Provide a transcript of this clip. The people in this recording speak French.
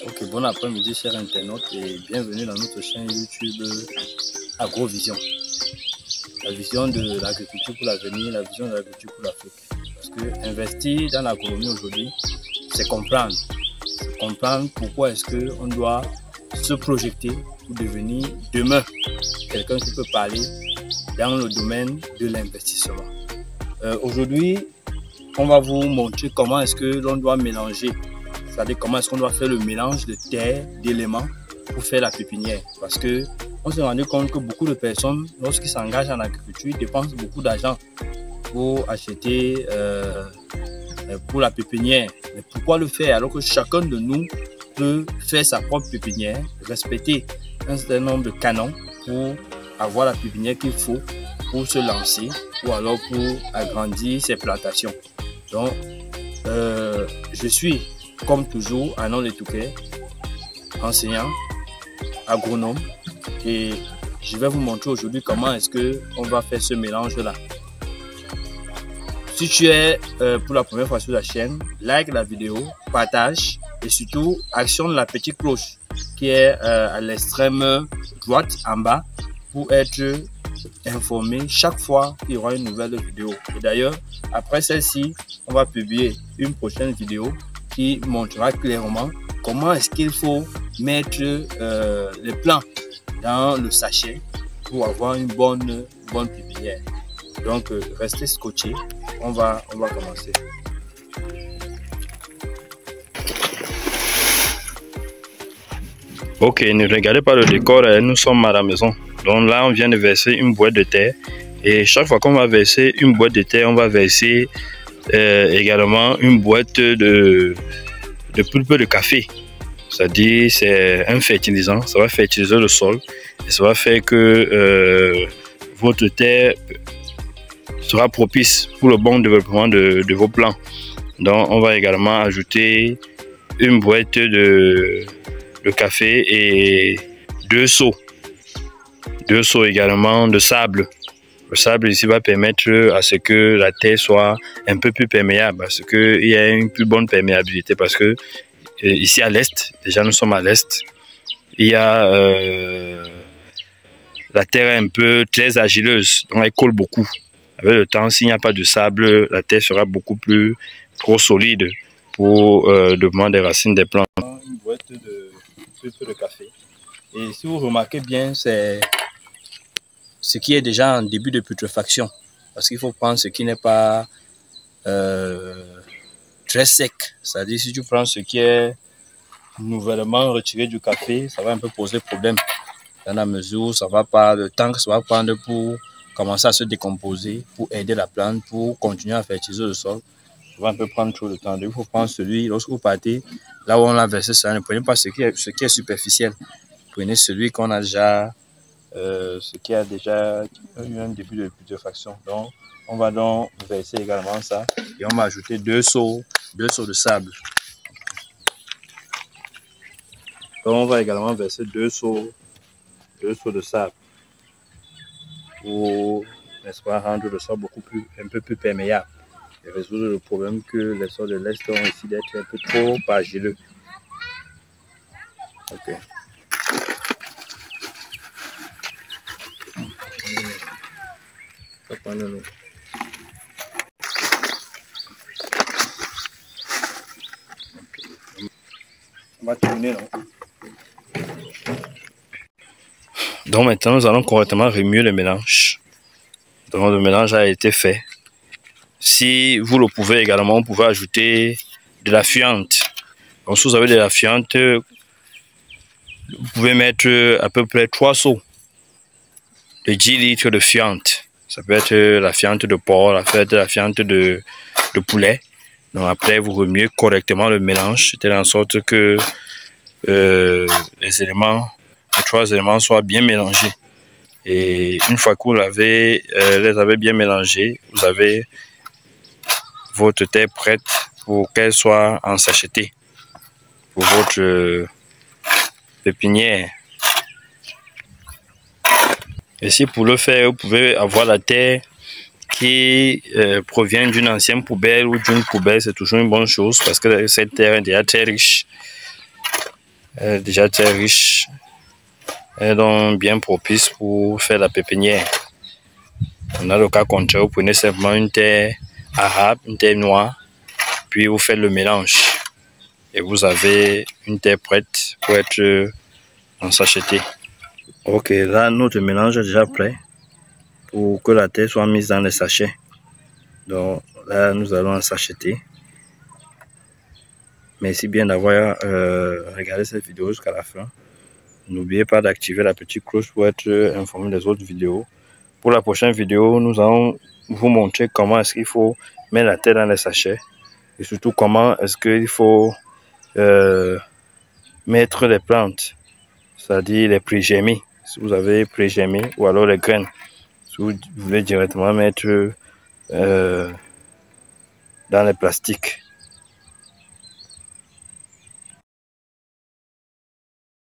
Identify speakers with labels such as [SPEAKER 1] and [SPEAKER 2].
[SPEAKER 1] Ok, bon après-midi chers internautes et bienvenue dans notre chaîne YouTube Agrovision. La vision de l'agriculture pour l'avenir, la vision de l'agriculture pour l'Afrique. Parce que investir dans l'agronomie aujourd'hui, c'est comprendre. Comprendre pourquoi est-ce qu'on doit se projeter pour devenir demain quelqu'un qui peut parler dans le domaine de l'investissement. Aujourd'hui, on va vous montrer comment est-ce que l'on doit mélanger. C'est-à-dire comment est-ce qu'on doit faire le mélange de terre, d'éléments pour faire la pépinière. Parce que on s'est rendu compte que beaucoup de personnes, lorsqu'ils s'engagent en agriculture, dépensent beaucoup d'argent pour acheter pour la pépinière. Mais pourquoi le faire alors que chacun de nous peut faire sa propre pépinière, respecter un certain nombre de canons pour avoir la pépinière qu'il faut pour se lancer ou alors pour agrandir ses plantations. Donc, je suis comme toujours Anon Letouquet, enseignant, agronome, et je vais vous montrer aujourd'hui comment est-ce qu'on va faire ce mélange-là. Si tu es pour la première fois sur la chaîne, like la vidéo, partage et surtout actionne la petite cloche qui est à l'extrême droite en bas pour être informé chaque fois qu'il y aura une nouvelle vidéo. Et d'ailleurs, après celle-ci, on va publier une prochaine vidéo qui montrera clairement comment est-ce qu'il faut mettre les plants dans le sachet pour avoir une bonne pépinière. Donc, restez scotchés. On va commencer.
[SPEAKER 2] Ok, ne regardez pas le décor, nous sommes à la maison. Donc là, on vient de verser une boîte de terre. Et chaque fois qu'on va verser une boîte de terre, on va verser également une boîte de pulpe de café. C'est-à-dire, c'est un fertilisant. Ça va fertiliser le sol. Et ça va faire que votre terre sera propice pour le bon développement de vos plants. Donc, on va également ajouter une boîte de café et deux seaux également de sable. Le sable ici va permettre à ce que la terre soit un peu plus perméable, parce qu'il y a une plus bonne perméabilité, parce que ici à l'est, déjà nous sommes à l'est, il y a la terre est un peu très agileuse, donc elle colle beaucoup. Avec le temps, s'il n'y a pas de sable, la terre sera beaucoup plus trop solide pour le développement des racines des plantes.
[SPEAKER 1] Une boîte de pulpe de café. Et si vous remarquez bien, c'est ce qui est déjà en début de putréfaction. Parce qu'il faut prendre ce qui n'est pas très sec. C'est-à-dire, si tu prends ce qui est nouvellement retiré du café, ça va un peu poser problème. Dans la mesure où ça va pas, le temps que ça va prendre pour commencer à se décomposer, pour aider la plante, pour continuer à fertiliser le sol, ça va un peu prendre trop de temps. Donc, il faut prendre celui, lorsque vous partez, là où on a versé ça, ne prenez pas ce qui est superficiel. Prenez celui qu'on a déjà, ce qui a déjà eu un début de putréfaction. Donc, on va donc verser également ça et on va ajouter deux seaux de sable. Donc, on va également verser deux seaux de sable pour, n'est-ce pas, rendre le sol un peu plus perméable et résoudre le problème que les sols de l'Est ont ici d'être un peu trop argileux. Ok. On va tourner, non?
[SPEAKER 2] Donc maintenant, nous allons correctement remuer le mélange. Donc le mélange a été fait. Si vous le pouvez également, vous pouvez ajouter de la fiente. Donc si vous avez de la fiente, vous pouvez mettre à peu près 3 seaux de 10 litres de fiente. Ça peut être la fiente de porc, ça peut être la fiente de poulet. Donc après, vous remuez correctement le mélange, de telle sorte que les 3 éléments soient bien mélangés. Et une fois que vous les avez bien mélangés, vous avez votre terre prête pour qu'elle soit ensachetée pour votre pépinière. Et si pour le faire, vous pouvez avoir la terre qui provient d'une ancienne poubelle ou d'une poubelle, c'est toujours une bonne chose parce que cette terre est déjà très riche. Elle est déjà très riche. Elle est donc bien propice pour faire la pépinière. On a le cas contraire, vous prenez simplement une terre arabe, une terre noire, puis vous faites le mélange. Et vous avez une terre prête pour être ensachetée. Ok, là notre mélange est déjà prêt pour que la terre soit mise dans les sachets. Donc là nous allons ensacheter. Merci bien d'avoir regardé cette vidéo jusqu'à la fin. N'oubliez pas d'activer la petite cloche pour être informé des autres vidéos. Pour la prochaine vidéo, nous allons vous montrer comment est-ce qu'il faut mettre la terre dans les sachets. Et surtout comment est-ce qu'il faut mettre les plantes, c'est-à-dire les pré-germés. Si vous avez pré-germés ou alors les graines. Si vous voulez directement mettre dans les plastiques.